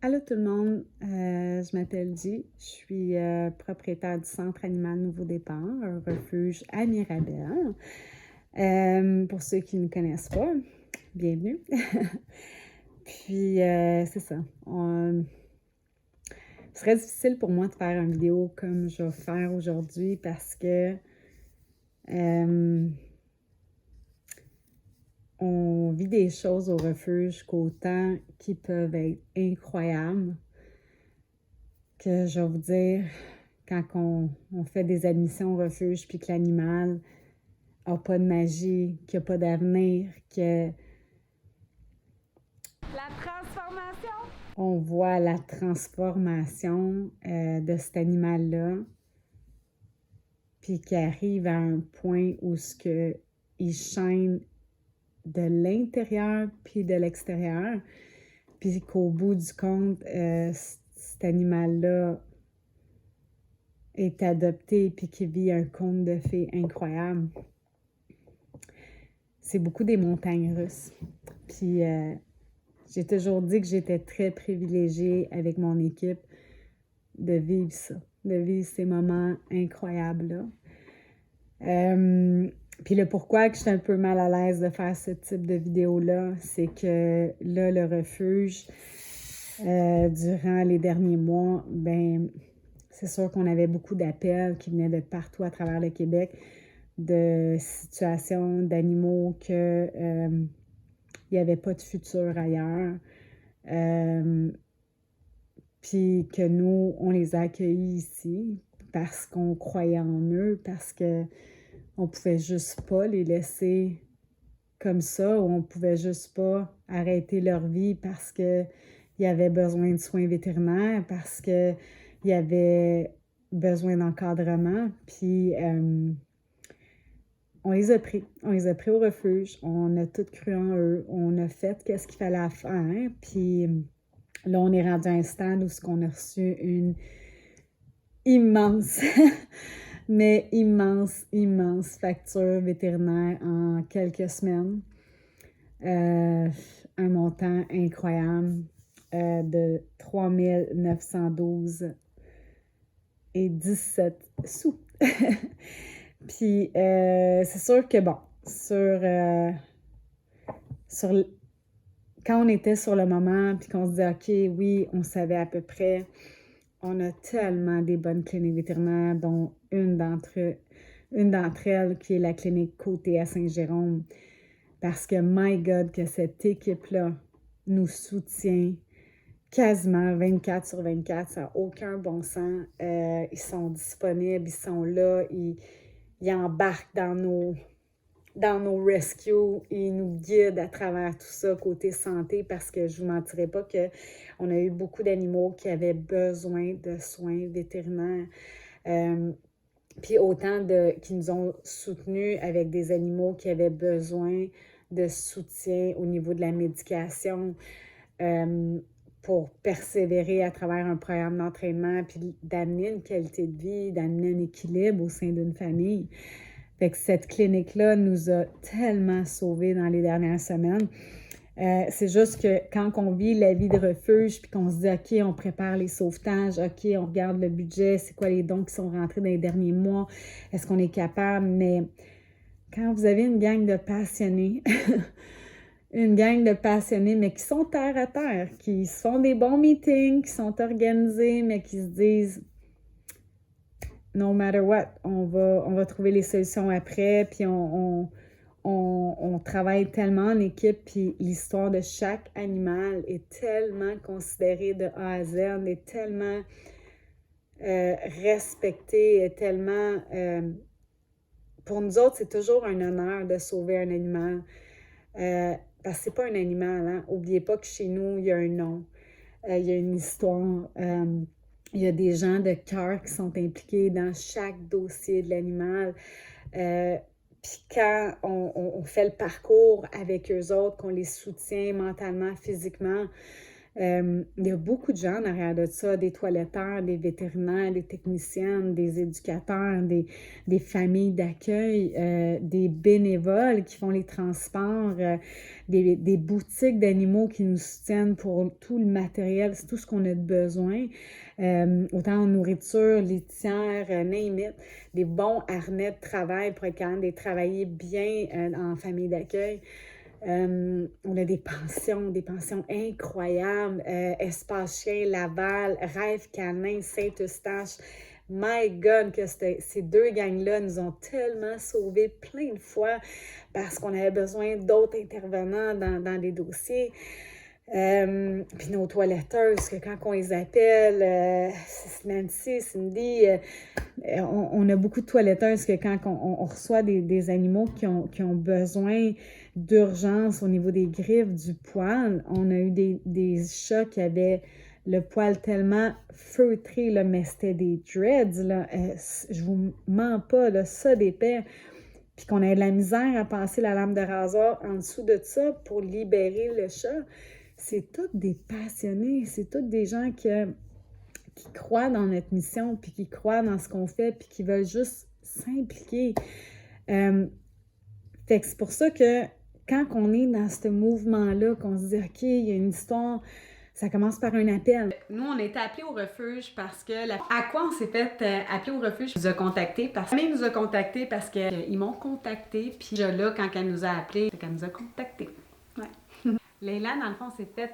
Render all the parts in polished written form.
Allô tout le monde, je m'appelle J. Je suis propriétaire du Centre animal Nouveau Départ, un refuge à Mirabel. Pour ceux qui ne connaissent pas, bienvenue. Puis, c'est ça. Ce serait difficile pour moi de faire une vidéo comme je vais faire aujourd'hui parce que on vit des choses au refuge qu'autant qui peuvent être incroyables, que je vais vous dire, quand on fait des admissions au refuge, puis que l'animal n'a pas de magie, qu'il n'y a pas d'avenir, que La transformation! on voit la transformation de cet animal-là, puis qu'il arrive à un point où il chaîne de l'intérieur puis de l'extérieur, puis qu'au bout du compte, cet animal-là est adopté puis qu'il vit un conte de fées incroyable. C'est beaucoup des montagnes russes. Puis j'ai toujours dit que j'étais très privilégiée avec mon équipe de vivre ça, de vivre ces moments incroyables-là. Puis le pourquoi que je suis un peu mal à l'aise de faire ce type de vidéo-là, c'est que là, le refuge, durant les derniers mois, ben c'est sûr qu'on avait beaucoup d'appels qui venaient de partout à travers le Québec, de situations d'animaux que il n'y avait pas de futur ailleurs. Puis que nous, on les a accueillis ici parce qu'on croyait en eux, parce que on pouvait juste pas les laisser comme ça, ou on pouvait juste pas arrêter leur vie parce que il y avait besoin de soins vétérinaires, parce que il y avait besoin d'encadrement. Puis on les a pris au refuge, on a tout cru en eux, on a fait qu'est-ce qu'il fallait faire, puis là, on est rendu à un stade où on a reçu une immense, mais immense facture vétérinaire en quelques semaines. Un montant incroyable de 3 912 et 17 sous. Puis, c'est sûr que, bon, quand on était sur le moment, puis qu'on se dit, OK, oui, on savait à peu près, on a tellement des bonnes cliniques vétérinaires, dont une d'entre elles qui est la clinique Côté à Saint-Jérôme. Parce que, my God, que cette équipe-là nous soutient quasiment 24 sur 24, ça n'a aucun bon sens. Ils sont disponibles, ils sont là, ils embarquent dans nos rescues, ils nous guident à travers tout ça côté santé, parce que je ne vous mentirai pas qu'on a eu beaucoup d'animaux qui avaient besoin de soins vétérinaires. Puis autant qui nous ont soutenus avec des animaux qui avaient besoin de soutien au niveau de la médication, pour persévérer à travers un programme d'entraînement, puis d'amener une qualité de vie, d'amener un équilibre au sein d'une famille. Fait que cette clinique-là nous a tellement sauvés dans les dernières semaines. C'est juste que quand on vit la vie de refuge, puis qu'on se dit, OK, on prépare les sauvetages, OK, on regarde le budget, c'est quoi les dons qui sont rentrés dans les derniers mois, est-ce qu'on est capable? Mais quand vous avez une gang de passionnés, mais qui sont terre à terre, qui font des bons meetings, qui sont organisés, mais qui se disent, no matter what, on va trouver les solutions après, puis on travaille tellement en équipe, puis l'histoire de chaque animal est tellement considérée de A à Z, est tellement respectée, est tellement... pour nous autres, c'est toujours un honneur de sauver un animal, parce que c'est pas un animal, hein? N'oubliez pas que chez nous, il y a un nom, il y a une histoire, il y a des gens de cœur qui sont impliqués dans chaque dossier de l'animal. Puis quand on fait le parcours avec eux autres, qu'on les soutient mentalement, physiquement, Il y a beaucoup de gens en arrière de ça, des toiletteurs, des vétérinaires, des techniciennes, des éducateurs, des familles d'accueil, des bénévoles qui font les transports, des boutiques d'animaux qui nous soutiennent pour tout le matériel, c'est tout ce qu'on a besoin. Autant en nourriture, litière, name it, des bons harnais de travail pour être capable de travailler bien en famille d'accueil. On a des pensions incroyables. Espace Chien, Laval, Rêve Canin, Saint-Eustache. My God, que ces deux gangs-là nous ont tellement sauvés plein de fois parce qu'on avait besoin d'autres intervenants dans les dossiers. Puis nos toiletteuses, que quand on les appelle, Nancy, Cindy, on a beaucoup de toiletteuses que quand on reçoit des animaux qui ont besoin d'urgence au niveau des griffes, du poil, on a eu des chats qui avaient le poil tellement feutré, là, mais c'était des dreads, là, je vous mens pas, là, ça d'épais, puis qu'on avait de la misère à passer la lame de rasoir en dessous de ça pour libérer le chat. C'est tous des passionnés, c'est tous des gens qui croient dans notre mission, puis qui croient dans ce qu'on fait, puis qui veulent juste s'impliquer. Fait que c'est pour ça que quand on est dans ce mouvement-là, qu'on se dit, OK, il y a une histoire, ça commence par un appel. Nous, on a été appelés au refuge parce que... À quoi on s'est fait appeler au refuge? Nous a contactés parce que... nous a contactés parce qu'ils m'ont contacté, puis là, quand elle nous a appelés, elle nous a contactés. Ouais. Leila, dans le fond, s'est fait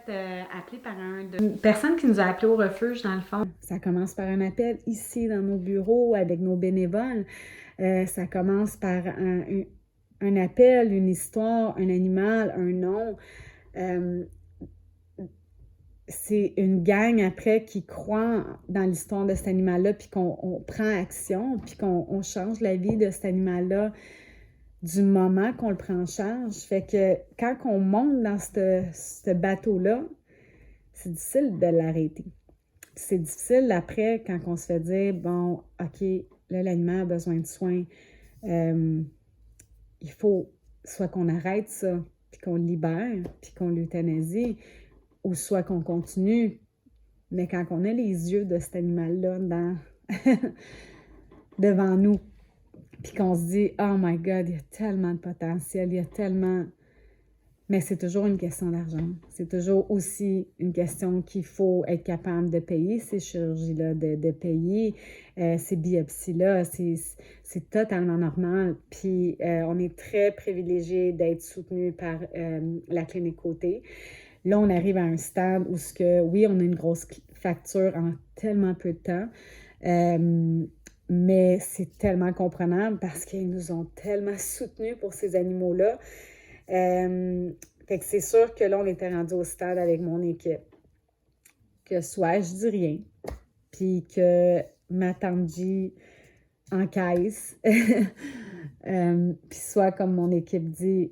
appeler par une personne qui nous a appelés au refuge, dans le fond. Ça commence par un appel ici, dans nos bureaux, avec nos bénévoles. Ça commence par un appel, une histoire, un animal, un nom. C'est une gang après qui croit dans l'histoire de cet animal-là, puis qu'on prend action, puis qu'on change la vie de cet animal-là du moment qu'on le prend en charge. Fait que quand on monte dans ce bateau-là, c'est difficile de l'arrêter. C'est difficile après quand on se fait dire, bon, OK, là, l'animal a besoin de soins. Il faut soit qu'on arrête ça, puis qu'on le libère, puis qu'on l'euthanasie, ou soit qu'on continue. Mais quand on a les yeux de cet animal-là devant nous, puis qu'on se dit, oh my God, il y a tellement de potentiel, il y a tellement... Mais c'est toujours une question d'argent. C'est toujours aussi une question qu'il faut être capable de payer ces chirurgies-là, de payer ces biopsies-là. C'est totalement normal. Puis on est très privilégié d'être soutenu par la clinique Côté. Là, on arrive à un stade où, oui, on a une grosse facture en tellement peu de temps. Mais c'est tellement comprenable parce qu'ils nous ont tellement soutenus pour ces animaux-là. Fait que c'est sûr que là, on était rendu au stade avec mon équipe. Que soit je dis rien, puis que ma tante G encaisse, puis soit comme mon équipe dit,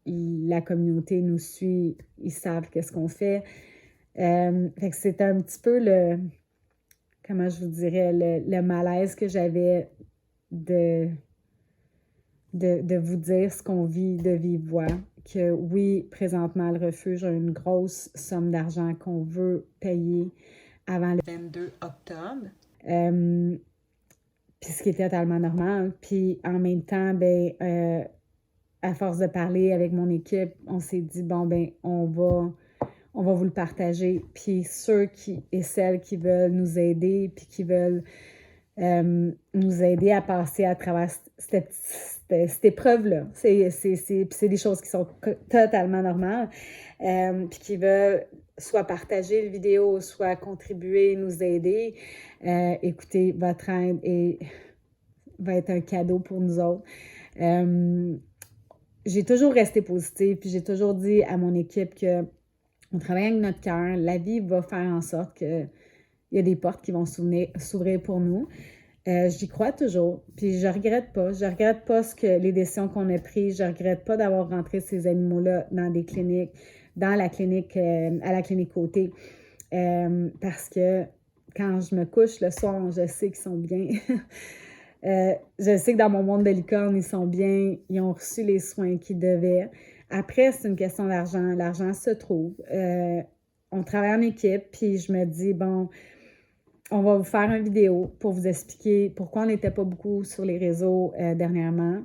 la communauté nous suit, ils savent qu'est-ce qu'on fait. Fait que c'était un petit peu comment je vous dirais, le malaise que j'avais de vous dire ce qu'on vit de vive voix. Que oui, présentement, le refuge a une grosse somme d'argent qu'on veut payer avant le 22 octobre. Puis ce qui est totalement normal. Puis en même temps, à force de parler avec mon équipe, on s'est dit, bon, on va vous le partager. Puis ceux et celles qui veulent nous aider, puis qui veulent nous aider à passer à travers cette épreuve-là. C'est des choses qui sont totalement normales. Puis qui veulent soit partager la vidéo, soit contribuer, nous aider. Écoutez, votre aide va être un cadeau pour nous autres. J'ai toujours resté positive, puis j'ai toujours dit à mon équipe qu'on travaille avec notre cœur. La vie va faire en sorte que il y a des portes qui vont s'ouvrir pour nous. J'y crois toujours. Puis je regrette pas. Je regrette pas les décisions qu'on a prises. Je regrette pas d'avoir rentré ces animaux-là dans des cliniques, à la clinique Côté. Parce que quand je me couche le soir, je sais qu'ils sont bien. Je sais que dans mon monde de licorne, ils sont bien. Ils ont reçu les soins qu'ils devaient. Après, c'est une question d'argent. L'argent se trouve. on travaille en équipe, puis je me dis, bon, on va vous faire une vidéo pour vous expliquer pourquoi on n'était pas beaucoup sur les réseaux dernièrement.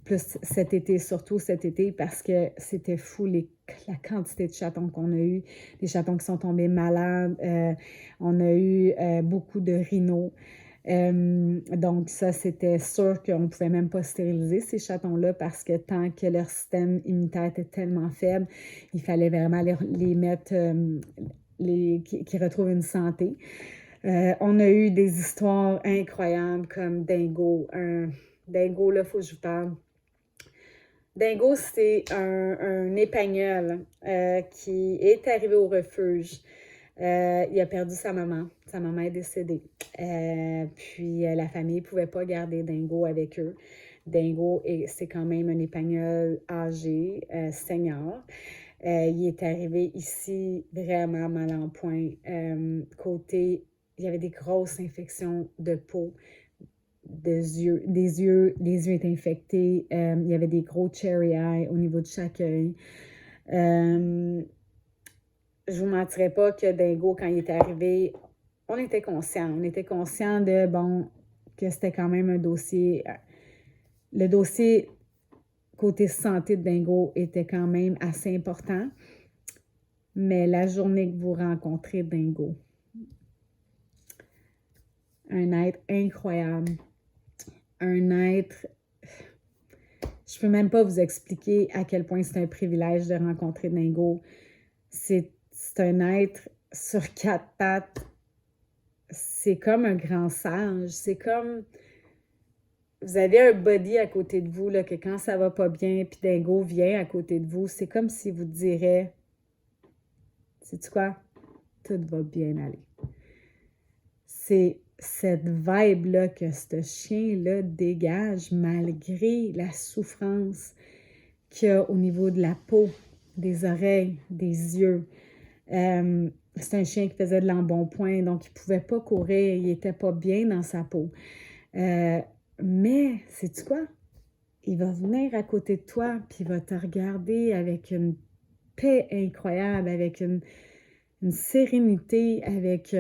Plus cet été, surtout cet été, parce que c'était fou la quantité de chatons qu'on a eu, des chatons qui sont tombés malades. On a eu beaucoup de rhinos. Donc ça, c'était sûr qu'on ne pouvait même pas stériliser ces chatons-là parce que tant que leur système immunitaire était tellement faible, il fallait vraiment les mettre, qu'ils retrouvent une santé. On a eu des histoires incroyables comme Dingo. Dingo, là, il faut que je vous parle. Dingo, c'est un épagnol qui est arrivé au refuge. Il a perdu sa maman. Sa maman est décédée. Puis la famille ne pouvait pas garder Dingo avec eux. Dingo, c'est quand même un épagnol âgé, senior. Il est arrivé ici vraiment mal en point. Il y avait des grosses infections de peau. Les yeux étaient infectés. Il y avait des gros cherry eyes au niveau de chaque œil. Je vous mentirais pas que Dingo, quand il est arrivé, on était conscients. On était conscients de, que c'était quand même un dossier. Le dossier côté santé de Dingo était quand même assez important. Mais la journée que vous rencontrez Dingo, un être incroyable, un être, je peux même pas vous expliquer à quel point c'est un privilège de rencontrer Dingo. C'est un être sur 4 pattes. C'est comme un grand sage. C'est comme, vous avez un body à côté de vous, là, que quand ça va pas bien, puis Dingo vient à côté de vous, c'est comme si vous direz, sais-tu quoi? Tout va bien aller. C'est cette vibe-là que ce chien-là dégage malgré la souffrance qu'il y a au niveau de la peau, des oreilles, des yeux. C'est un chien qui faisait de l'embonpoint, donc il ne pouvait pas courir, il n'était pas bien dans sa peau. Mais, sais-tu quoi? Il va venir à côté de toi, puis il va te regarder avec une paix incroyable, avec une sérénité, avec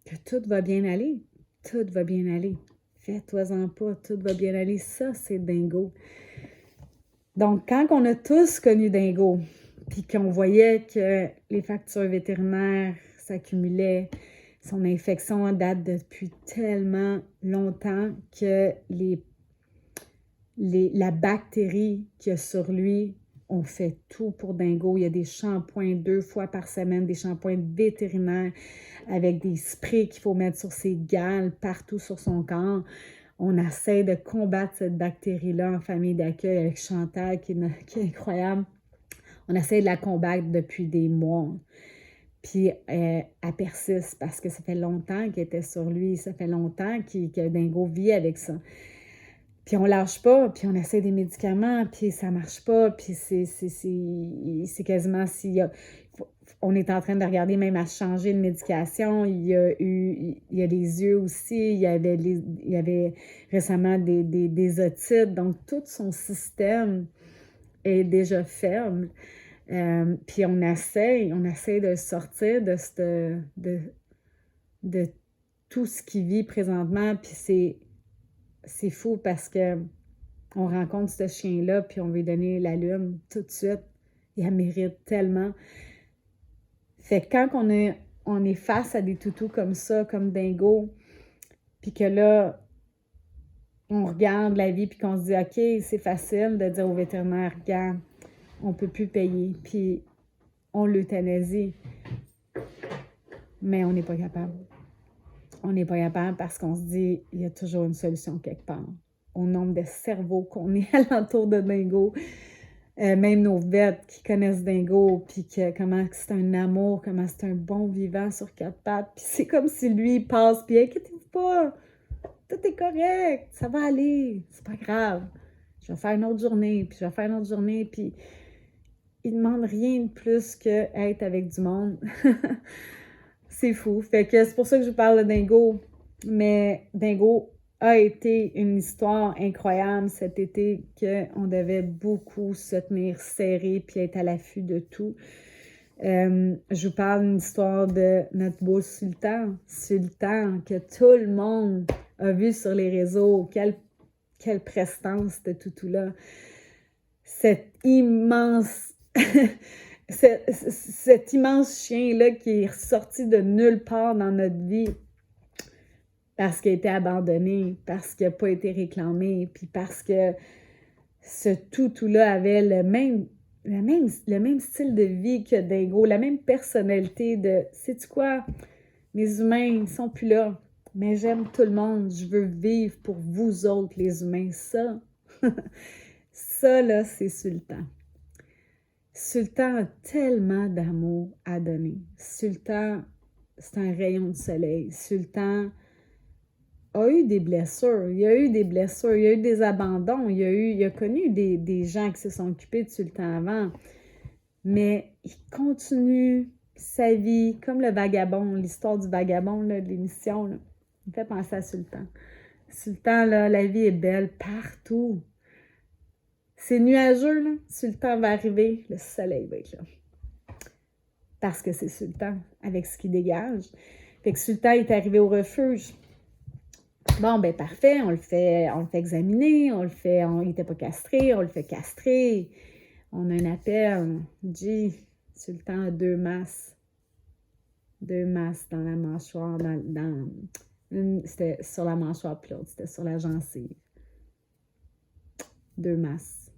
que tout va bien aller. Tout va bien aller. Fais-toi-en pas, tout va bien aller. Ça, c'est Dingo. Donc, quand on a tous connu Dingo, puis qu'on voyait que les factures vétérinaires s'accumulaient, son infection date depuis tellement longtemps que la bactérie qu'il y a sur lui, on fait tout pour Dingo. Il y a des shampoings 2 fois par semaine, des shampoings vétérinaires avec des sprays qu'il faut mettre sur ses gales, partout sur son corps. On essaie de combattre cette bactérie-là en famille d'accueil avec Chantal, qui est incroyable. On essaie de la combattre depuis des mois. Puis elle persiste parce que ça fait longtemps qu'elle était sur lui. Ça fait longtemps que Dingo vit avec ça. Puis on lâche pas, puis on essaie des médicaments, puis ça marche pas, puis c'est quasiment on est en train de regarder même à changer de médication. Il y a les yeux aussi, il y avait récemment des otites, donc tout son système est déjà faible. Puis on essaie de sortir de tout ce qu'il vit présentement, puis c'est fou parce que on rencontre ce chien-là, puis on veut lui donner la lune tout de suite. Il la mérite tellement. Fait que quand on est face à des toutous comme ça, comme Dingo, puis que là, on regarde la vie, puis qu'on se dit, OK, c'est facile de dire au vétérinaire, regarde, on peut plus payer, puis on l'euthanasie. Mais on n'est pas capable. On n'est pas capable parce qu'on se dit, il y a toujours une solution quelque part. Au nombre de cerveaux qu'on est alentour de Dingo, même nos vêtres qui connaissent Dingo, puis comment c'est un amour, comment c'est un bon vivant sur 4 pattes. Puis c'est comme si lui, il passe, puis inquiétez-vous pas, tout est correct, ça va aller, c'est pas grave. Je vais faire une autre journée, puis il demande rien de plus qu'être avec du monde. C'est fou. Fait que c'est pour ça que je vous parle de Dingo. Mais Dingo, a été une histoire incroyable cet été qu'on devait beaucoup se tenir serré puis être à l'affût de tout. Je vous parle d'une histoire de notre beau Sultan. Sultan, que tout le monde a vu sur les réseaux. Quelle prestance de toutou-là. Cet immense... cet immense chien-là qui est sorti de nulle part dans notre vie parce qu'il a été abandonné, parce qu'il n'a pas été réclamé, puis parce que ce toutou-là avait le même style de vie que Dingo, la même personnalité de « sais-tu quoi? Les humains, ils sont plus là, mais j'aime tout le monde, je veux vivre pour vous autres, les humains. » Ça, là, c'est Sultan. Sultan a tellement d'amour à donner. Sultan, c'est un rayon de soleil. Sultan a eu des blessures. Il y a eu des blessures, il y a eu des abandons. Il a connu des gens qui se sont occupés de Sultan avant. Mais il continue sa vie comme le vagabond, l'histoire du vagabond là, de l'émission. Là. Il me fait penser à Sultan. Sultan, là, la vie est belle partout. C'est nuageux, là. Sultan va arriver, le soleil va être là. Parce que c'est Sultan, avec ce qu'il dégage. Fait que Sultan est arrivé au refuge. Bon, ben parfait, on le fait examiner, il n'était pas castré, on le fait castrer. On a un appel, dit, Sultan a 2 masses. 2 masses dans la mâchoire, c'était sur la mâchoire, puis l'autre, c'était sur la gencive. 2 masses,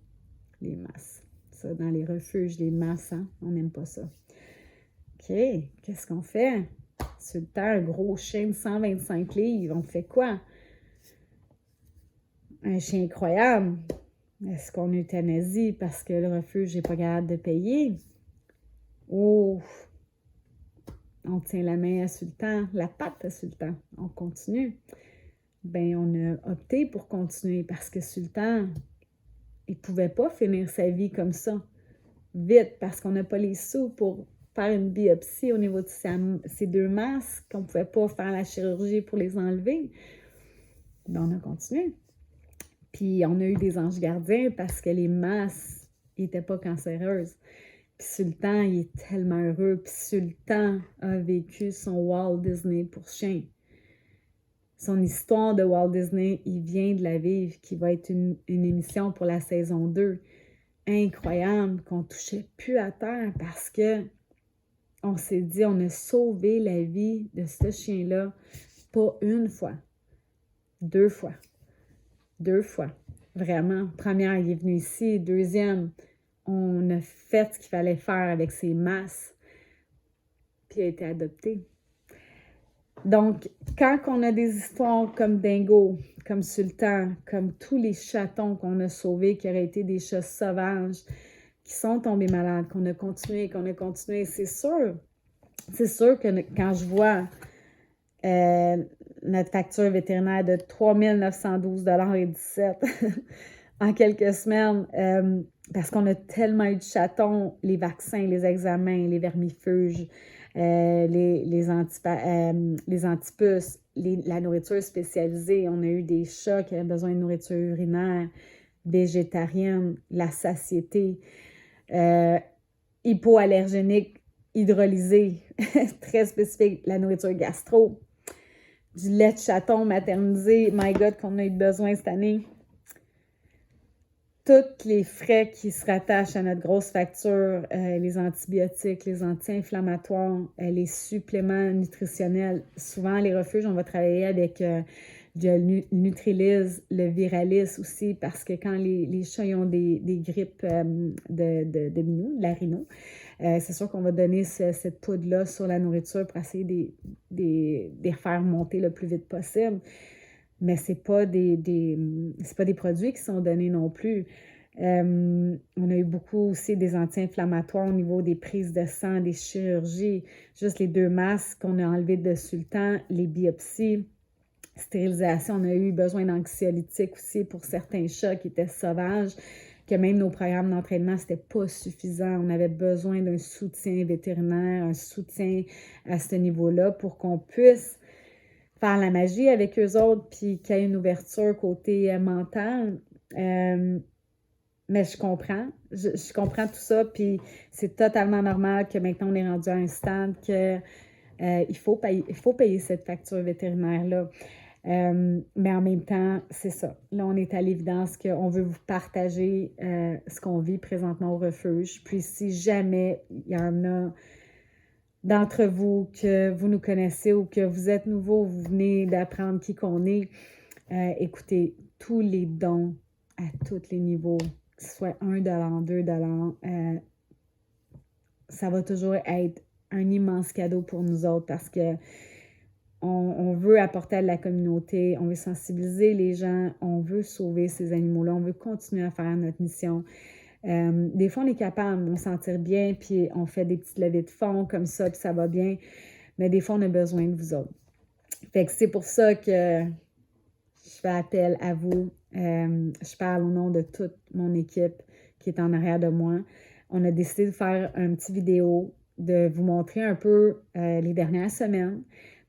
les masses. Ça, dans les refuges, les masses, hein? On n'aime pas ça. OK, qu'est-ce qu'on fait? Sultan, un gros chien de 125 livres, on fait quoi? Un chien incroyable. Est-ce qu'on euthanasie parce que le refuge n'est pas capable de payer? Oh! On tient la main à Sultan, la patte à Sultan. On continue. Ben, on a opté pour continuer parce que Sultan, il ne pouvait pas finir sa vie comme ça. Vite, parce qu'on n'a pas les sous pour faire une biopsie au niveau de ces 2 masses, qu'on ne pouvait pas faire la chirurgie pour les enlever. Ben, on a continué. Puis on a eu des anges gardiens parce que les masses n'étaient pas cancéreuses. Puis Sultan, il est tellement heureux. Puis Sultan a vécu son Walt Disney pour chien. Son histoire de Walt Disney, il vient de la vivre, qui va être une émission pour la saison 2. Incroyable, qu'on ne touchait plus à terre parce que on s'est dit, on a sauvé la vie de ce chien-là, pas 1 fois, 2 fois. 2 fois, vraiment. Première, il est venu ici. 2e, on a fait ce qu'il fallait faire avec ses masses, puis il a été adopté. Donc, quand on a des histoires comme Dingo, comme Sultan, comme tous les chatons qu'on a sauvés, qui auraient été des chats sauvages, qui sont tombés malades, qu'on a continué, c'est sûr que quand je vois notre facture vétérinaire de 3 912,17 $ en quelques semaines, parce qu'on a tellement eu de chatons, les vaccins, les examens, les vermifuges, les antipuces, la nourriture spécialisée. On a eu des chats qui avaient besoin de nourriture urinaire, végétarienne, la satiété, hypoallergénique, hydrolysée, très spécifique, la nourriture gastro, du lait de chaton maternisé, my God, qu'on a eu besoin cette année. Tous les frais qui se rattachent à notre grosse facture, les antibiotiques, les anti-inflammatoires, les suppléments nutritionnels. Souvent, les refuges, on va travailler avec du Nutrilise, le Viralis aussi, parce que quand les chats ont des grippes de minou, de la rhino, c'est sûr qu'on va donner cette poudre-là sur la nourriture pour essayer de les faire monter le plus vite possible. Mais ce n'est pas des produits qui sont donnés non plus. On a eu beaucoup aussi des anti-inflammatoires au niveau des prises de sang, des chirurgies, juste les 2 masses qu'on a enlevées de Sultan, les biopsies, stérilisation. On a eu besoin d'anxiolytiques aussi pour certains chats qui étaient sauvages, que même nos programmes d'entraînement, c'était pas suffisant. On avait besoin d'un soutien vétérinaire, un soutien à ce niveau-là pour qu'on puisse faire la magie avec eux autres, puis qu'il y ait une ouverture côté mental. Mais je comprends. Je comprends tout ça, puis c'est totalement normal que maintenant on est rendu à un stade que il faut payer cette facture vétérinaire-là. Mais en même temps, c'est ça. Là, on est à l'évidence qu'on veut vous partager ce qu'on vit présentement au refuge. Puis si jamais il y en a d'entre vous que vous nous connaissez ou que vous êtes nouveau, vous venez d'apprendre qui qu'on est, écoutez, tous les dons à tous les niveaux, que ce soit 1 $, 2 $, ça va toujours être un immense cadeau pour nous autres parce que on veut apporter à la communauté, on veut sensibiliser les gens, on veut sauver ces animaux-là, on veut continuer à faire notre mission. Des fois, on est capable de se sentir bien, puis on fait des petites levées de fonds comme ça, puis ça va bien, mais des fois, on a besoin de vous autres. Fait que c'est pour ça que je fais appel à vous. Je parle au nom de toute mon équipe qui est en arrière de moi. On a décidé de faire une petite vidéo, de vous montrer un peu les dernières semaines.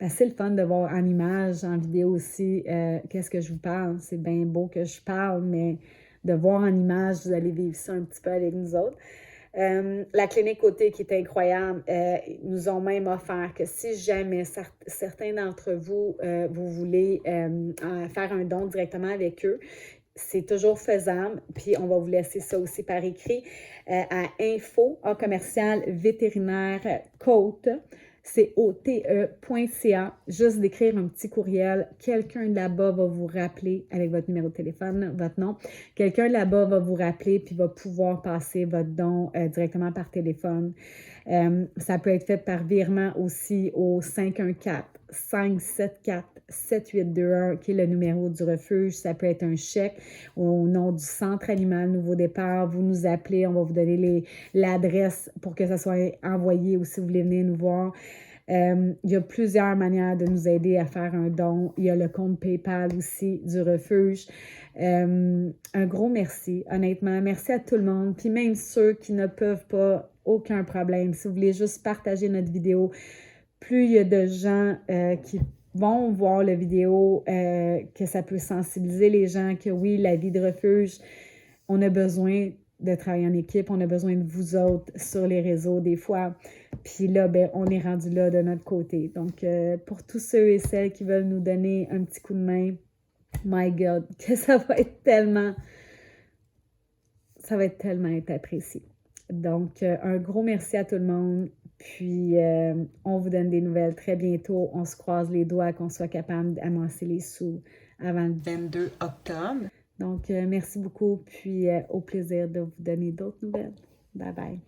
C'est le fun de voir en image, en vidéo aussi, qu'est-ce que je vous parle. C'est bien beau que je parle, mais de voir en image, vous allez vivre ça un petit peu avec nous autres. La clinique côté qui est incroyable, nous ont même offert que si jamais certains d'entre vous, vous voulez faire un don directement avec eux, c'est toujours faisable, puis on va vous laisser ça aussi par écrit à info@vétérinaire-côte. C'est OTE.ca. Juste d'écrire un petit courriel. Quelqu'un de là-bas va vous rappeler avec votre numéro de téléphone, votre nom. Quelqu'un de là-bas va vous rappeler puis va pouvoir passer votre don directement par téléphone. Ça peut être fait par virement aussi au 514-574-7821 qui est le numéro du refuge. Ça peut être un chèque au nom du Centre animal Nouveau Départ. Vous nous appelez, on va vous donner l'adresse pour que ça soit envoyé ou si vous voulez venir nous voir. Il y a plusieurs manières de nous aider à faire un don. Il y a le compte PayPal aussi du refuge. Un gros merci, honnêtement. Merci à tout le monde. Puis même ceux qui ne peuvent pas, aucun problème. Si vous voulez juste partager notre vidéo, plus il y a de gens qui vont voir la vidéo, que ça peut sensibiliser les gens que oui, la vie de refuge, on a besoin de travailler en équipe, on a besoin de vous autres sur les réseaux des fois. Puis là, on est rendu là de notre côté. Donc, pour tous ceux et celles qui veulent nous donner un petit coup de main, my God, que ça va être tellement apprécié. Donc, un gros merci à tout le monde. Puis, on vous donne des nouvelles très bientôt. On se croise les doigts qu'on soit capable d'amasser les sous avant le 22 octobre. Donc, merci beaucoup. Puis, au plaisir de vous donner d'autres nouvelles. Bye bye.